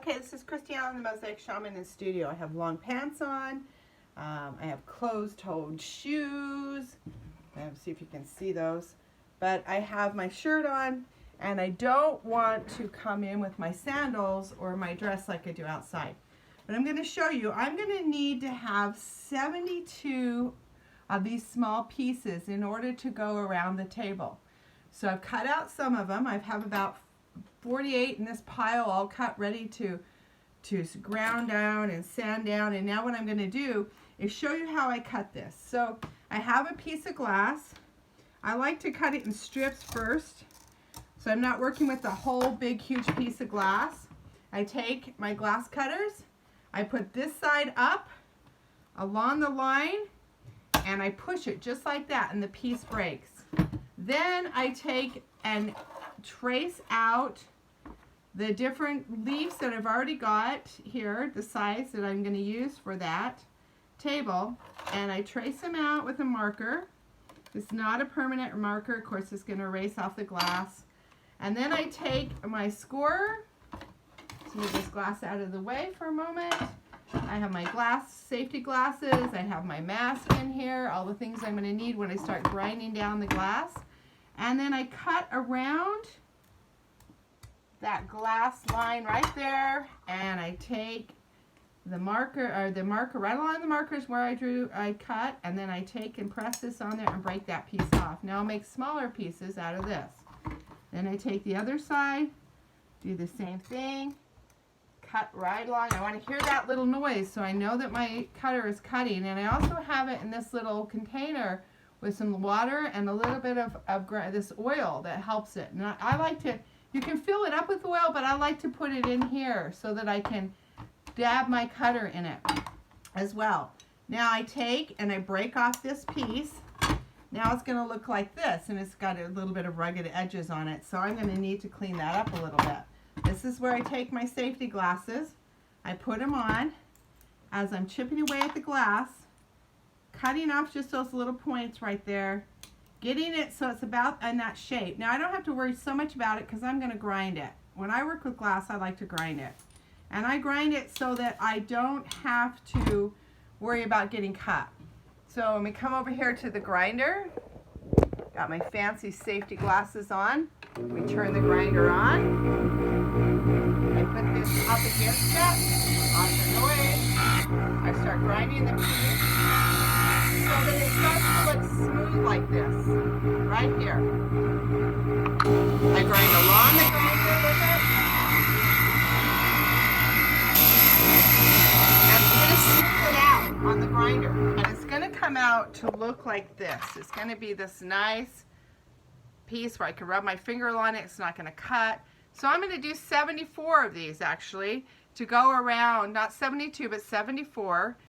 Okay, this is Christiane, the Mosaic Shaman in studio. I have long pants on. I have closed-toed shoes. Let's see if you can see those. But I have my shirt on, and I don't want to come in with my sandals or my dress like I do outside. But I'm going to show you, I'm going to need to have 72 of these small pieces in order to go around the table. So I've cut out some of them. I have about 48 in this pile all cut, ready to ground down and sand down. And now what I'm going to do is show you how I cut this. So I have a piece of glass. I like to cut it in strips first, so I'm not working with the whole big huge piece of glass. I take my glass cutters, I put this side up along the line, and I push it just like that, and the piece breaks. Then I take and trace out the different leaves that I've already got here, the size that I'm going to use for that table, and I trace them out with a marker. It's not a permanent marker, of course it's going to erase off the glass. And then I take my scorer, let's move this glass out of the way for a moment. I have my safety glasses, I have my mask in here, all the things I'm going to need when I start grinding down the glass. And then I cut around that glass line right there, and I take the marker right along the markers where I cut, and then I take and press this on there and break that piece off. Now I'll make smaller pieces out of this. Then I take the other side, do the same thing, cut right along. I want to hear that little noise so I know that my cutter is cutting. And I also have it in this little container with some water and a little bit of this oil that helps it. And I like to, you can fill it up with oil, but I like to put it in here so that I can dab my cutter in it as well. Now I take and I break off this piece. Now it's going to look like this, and it's got a little bit of rugged edges on it, so I'm going to need to clean that up a little bit. This is where I take my safety glasses. I put them on as I'm chipping away at the glass, cutting off just those little points right there, getting it so it's about in that shape. Now I don't have to worry so much about it because I'm going to grind it. When I work with glass, I like to grind it. And I grind it so that I don't have to worry about getting cut. So when we come over here to the grinder, got my fancy safety glasses on. We turn the grinder on. I put this up against it, off the noise. I start grinding the piece so that it starts to look smooth like this, right here. I grind along the grinder with it. And I'm going to smooth it out on the grinder. And it's going to come out to look like this. It's going to be this nice piece where I can rub my finger on it. It's not going to cut. So I'm going to do 74 of these actually to go around, not 72 but 74.